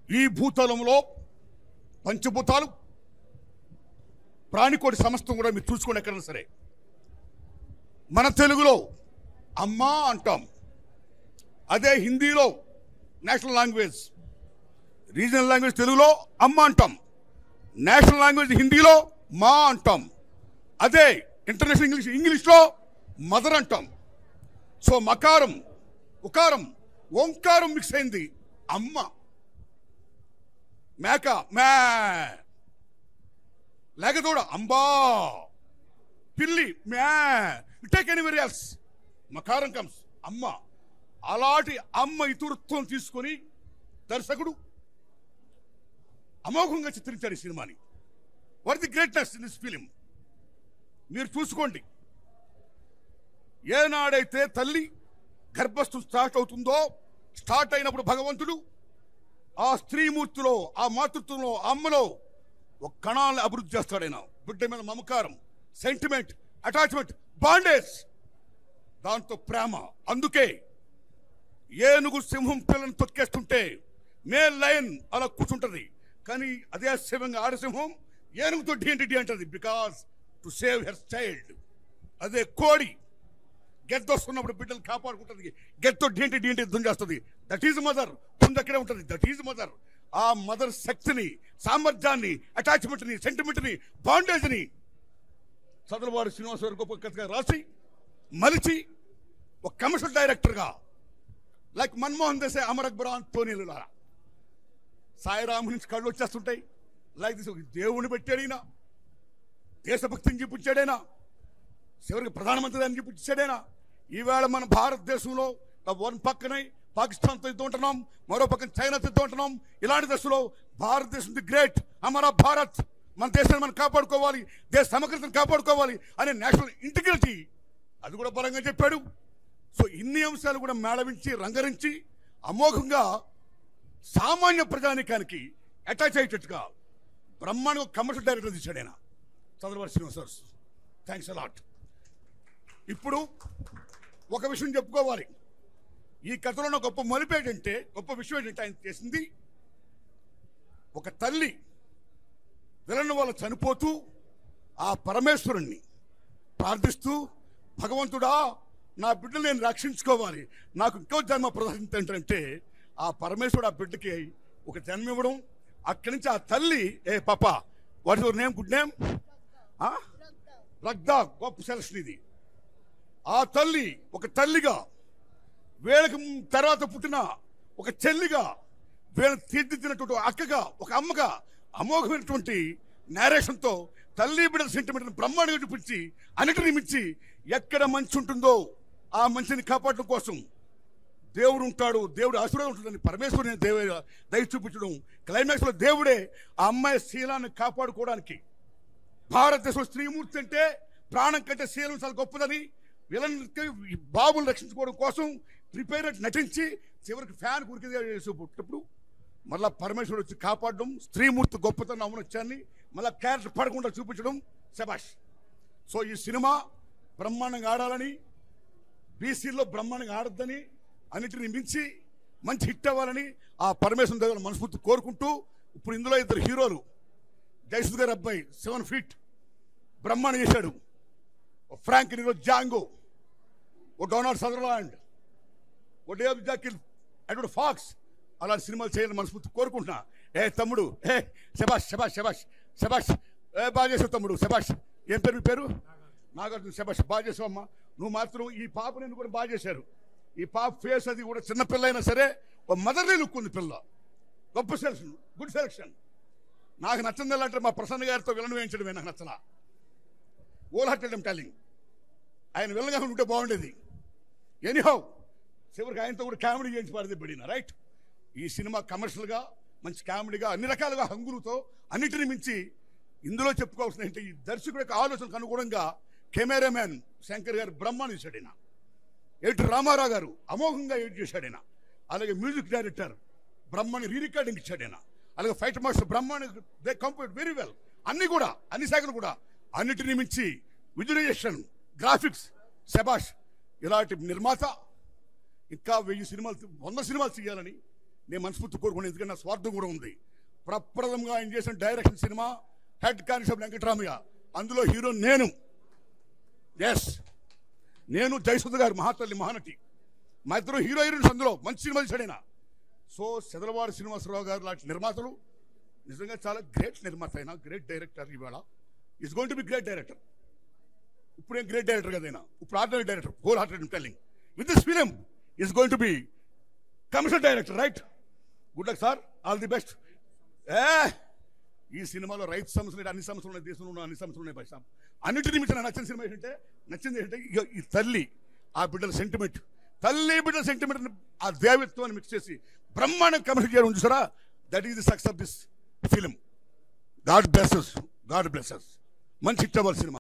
ఈ భూతలంలో పంచభూతాలు ప్రాణికోటి సమస్తం కూడా మీరు చూసుకోండి. ఎక్కడైనా సరే మన తెలుగులో అమ్మా అంటాం, అదే హిందీలో నేషనల్ లాంగ్వేజ్, రీజనల్ లాంగ్వేజ్ తెలుగులో అమ్మ అంటాం, నేషనల్ లాంగ్వేజ్ హిందీలో మా అంటాం, అదే ఇంటర్నేషనల్ ఇంగ్లీష్లో మదర్ అంటాం. సో మకారం ఉకారం ఓంకారం మిక్స్ అయింది అమ్మ. మేక మే, లేకదూడ అంబా, పిల్లి మ్యా, టేక్ ఎనీవేర్ ఎల్స్ మకారం కమ్స్ అమ్మ. అలాంటి అమ్మ ఇతరుత్వం తీసుకొని దర్శకుడు అమోఘంగా చిత్రించాడు ఈ సినిమాని. What the greatness in this film మీరు చూసుకోండి. ఏనాడైతే తల్లి గర్భస్థం స్టార్ట్ అవుతుందో, స్టార్ట్ అయినప్పుడు భగవంతుడు ఆ స్త్రీమూర్తిలో, ఆ మాతృత్వంలో, ఆ అమ్మలో ఒక కణాలను అభివృద్ధి చేస్తాడైనా. బిడ్డ మీద మమకారం, సెంటిమెంట్, అటాచ్మెంట్, బాండేజ్, దాంతో ప్రేమ. అందుకే ఏనుగు సింహం పిల్లని తొక్కేస్తుంటే మేల్ లయన్ అలా కూర్చుంటది, కానీ అదే సింహంగా ఆడసింహం ఏనుగుతో డి అంటది, because to save her child. అదే కోడి గెద్దొస్తున్నప్పుడు బిడ్డలు కాపాడుకుంటుంది, గెత్తో డి యుద్ధం చేస్తుంది. That is mother. ముందు అక్కడే ఉంటుంది. That is mother. ఆ మదర్ శక్తిని, సామర్థ్యాన్ని, అటాచ్మెంట్ని, సెంటిమెంట్ని, బాండేజ్ని చదలవాడు శ్రీనివాసరావు గొప్ప కథగా రాసి మలిచి ఒక కమర్షియల్ డైరెక్టర్గా లైక్ మన్మోహన్ దేశాయ్, అమర్ అక్బర్, అంతోనీలు లారా సాయిరాము నుంచి కళ్ళు వచ్చేస్తుంటాయి. లైక్ దిస్ దేవుని పెట్టాడైనా, దేశభక్తిని చూపించాడైనా, చివరికి ప్రధానమంత్రి అని చూపించాడైనా. ఈవేళ మన భారతదేశంలో వన్ పక్కనే పాకిస్తాన్తో యుద్ధం ఉంటున్నాం, మరో పక్కన చైనాతో యుద్ధం ఉంటున్నాం. ఇలాంటి దశలో భారతదేశం ది గ్రేట్, అమరా భారత్, మన దేశాన్ని మనం కాపాడుకోవాలి, దేశ సమగ్రతను కాపాడుకోవాలి అనే నేషనల్ ఇంటిగ్రిటీ అది కూడా బలంగా చెప్పాడు. సో ఇన్ని అంశాలు కూడా మేళవించి రంగరించి అమోఘంగా సామాన్య ప్రజానికానికి అటాచ్ అయ్యేటట్టుగా బ్రహ్మాండంగా కమర్షియల్ డైరెక్టర్ తీశాడు ఆయన చంద్రబాబు శ్రీనివాస్. Thanks a lot. ఇప్పుడు ఒక విషయం చెప్పుకోవాలి. ఈ కథలో గొప్ప మలుపు ఏంటంటే, గొప్ప విషయం ఏంటంటే, ఆయన చేసింది ఒక తల్లి విలన్ వల్ల చనిపోతూ ఆ పరమేశ్వరుణ్ణి ప్రార్థిస్తూ, భగవంతుడా నా బిడ్డను నేను రక్షించుకోవాలి, నాకు ఇంకో జన్మ ప్రదర్శించంటే ఆ పరమేశ్వరుడు ఆ బిడ్డకి ఒక జన్మ ఇవ్వడం. అక్కడి నుంచి ఆ తల్లి, ఏ పాప what your name, good name, Ragda, గొప్ప సెలక్షన్ ఇది. ఆ తల్లి ఒక తల్లిగా, వీళ్ళకి తర్వాత పుట్టిన ఒక చెల్లిగా, వీళ్ళని తీర్చిదిద్దినటువంటి అక్కగా, ఒక అమ్మగా అమోఘమైనటువంటి నేరేషన్తో తల్లి బిడ్డల సెంటిమెంట్ని బ్రహ్మాండంగా చూపించి అన్నిటిని మించి ఎక్కడ మంచి ఉంటుందో ఆ మంచిని కాపాడడం కోసం దేవుడు ఉంటాడు, దేవుడు ఆశీర్వాదం ఉంటుందని పరమేశ్వరుని దయ చూపించడం. క్లైమాక్స్లో దేవుడే ఆ అమ్మాయి శీలాన్ని కాపాడుకోవడానికి, భారతదేశంలో స్త్రీమూర్తి అంటే ప్రాణం కంటే శీలం చాలా గొప్పదని వీళ్ళకి బాబుని రక్షించుకోవడం కోసం ప్రిపేర్ నటించి చివరికి ఫ్యాన్ కురికిగా చేసేటప్పుడు మళ్ళీ పరమేశ్వరుడు వచ్చి కాపాడడం, స్త్రీమూర్తి గొప్పతనం అవనొచ్చాన్ని మళ్ళీ క్యారెక్టర్ పడకుండా చూపించడం. శబాష్. సో ఈ సినిమా బ్రహ్మాండంగా ఆడాలని, బీసీలో బ్రహ్మాండంగా ఆడద్దని, అన్నిటిని మించి మంచి హిట్ అవ్వాలని ఆ పరమేశ్వరుని దగ్గర మనస్ఫూర్తి కోరుకుంటూ, ఇప్పుడు ఇందులో ఇద్దరు హీరోలు, జయసుద్ గారి అబ్బాయి 7 feet బ్రహ్మాండం చేశాడు, ఓ ఫ్రాంక్ హీరో జాంగో, ఓ డొనాల్డ్ సదర్లాండ్, ఓ డేవ్ జాకిల్, అడ్వర్డ్ ఫాక్స్, అలాంటి సినిమాలు చేయాలని మనస్ఫూర్తి కోరుకుంటున్నా. ఏ తమ్ముడు, ఏ శబాష్ శబాష్ శబాష్ శబాష్, ఏ బాగా చేసావు తమ్ముడు, శబాష్. ఏం పేరు మీ పేరు? నాగార్జున. శబాష్, బాగా చేసావు అమ్మా. నువ్వు మాత్రం ఈ పాపని కూడా బాగా చేశారు. ఈ పాప ఫేస్ అది కూడా చిన్నపిల్ల అయినా సరే ఓ మదర్లీ లుక్ ఉంది పిల్ల. గొప్ప సెలక్షన్, గుడ్ సెలక్షన్. నాకు నచ్చింది ఎలా అంటే మా ప్రసన్న గారితో విలన్ వేయించడమే నాకు నచ్చలా. ఓల్ హార్టెడ్ ఐమ్ టెల్లింగ్, ఆయన విలన్గా ఉంటే బాగుండేది. ఎనీహౌ చివరికి ఆయనతో కూడా కామెడీ చేయించి పాడితే పడిన రైట్. ఈ సినిమా కమర్షియల్గా మంచి కామెడీగా అన్ని రకాలుగా హంగులతో అన్నిటిని మించి ఇందులో చెప్పుకోవాల్సిన ఏంటి, ఈ దర్శకుడి యొక్క ఆలోచనకు అనుగుణంగా కెమెరామ్యాన్ శంకర్ గారు బ్రహ్మాండం చేశాడైనా, ఎడిటర్ రామారావు గారు అమోఘంగా ఎడిట్ చేశాడైనా, అలాగే మ్యూజిక్ డైరెక్టర్ బ్రహ్మాండ రీ రికార్డింగ్ ఇచ్చాడైనా, అలాగే fight master Brahmanda, they complete very well. అన్ని కూడా అన్ని శాఖలు కూడా అన్నిటిని మించి విజువలైజేషన్, గ్రాఫిక్స్, శబాష్. ఇలాంటి నిర్మాత ఇంకా 1000 సినిమాలు 100 సినిమాలు చేయాలని నేను మనస్ఫూర్తి కోరుకున్నాను, ఎందుకంటే నా స్వార్థం కూడా ఉంది. ప్రప్రథంగా ఆయన చేసిన డైరెక్షన్ సినిమా హెడ్ కానిస్టేబుల్ వెంకటరామయ్య, అందులో హీరో నేను. ఎస్, నేను జయసుధ గారు మహాతల్లి మహానటి, మా ఇద్దరు హీరో హీరోయిన్స్ అందులో. మంచి సినిమా తీసాడైనా. సో సెదలవాడి శ్రీనివాసరావు గారు లాంటి నిర్మాతలు నిజంగా చాలా గ్రేట్ నిర్మాత అయినా, గ్రేట్ డైరెక్టర్. ఇవాళ is going to be great director. ఇప్పుడు ఏం గ్రేట్ డైరెక్టర్ కదైనా, ఇప్పుడు ordinary director. Whole hearted telling with this film is going to be commercial director, right? Good luck sir, all the best. ఈ సినిమాలో రైతు సమస్యలు, అన్ని సమస్యలు ఉన్నాయి, దేశంలో ఉన్న అన్ని సమస్యలు ఉన్నాయి. భాష అన్నింటినీ మించిన నచ్చింది ఏంటంటే ఈ తల్లి ఆ బిడ్డల సెంటిమెంట్, తల్లి బిడ్డల సెంటిమెంట్, ఆ దేవత్వాన్ని మిక్స్ చేసి బ్రహ్మాండం కమర్షియల్ చేయడం చూసారా? That is the success of this film. God bless us. మంచి హిట్ అవ్వాలి సినిమా.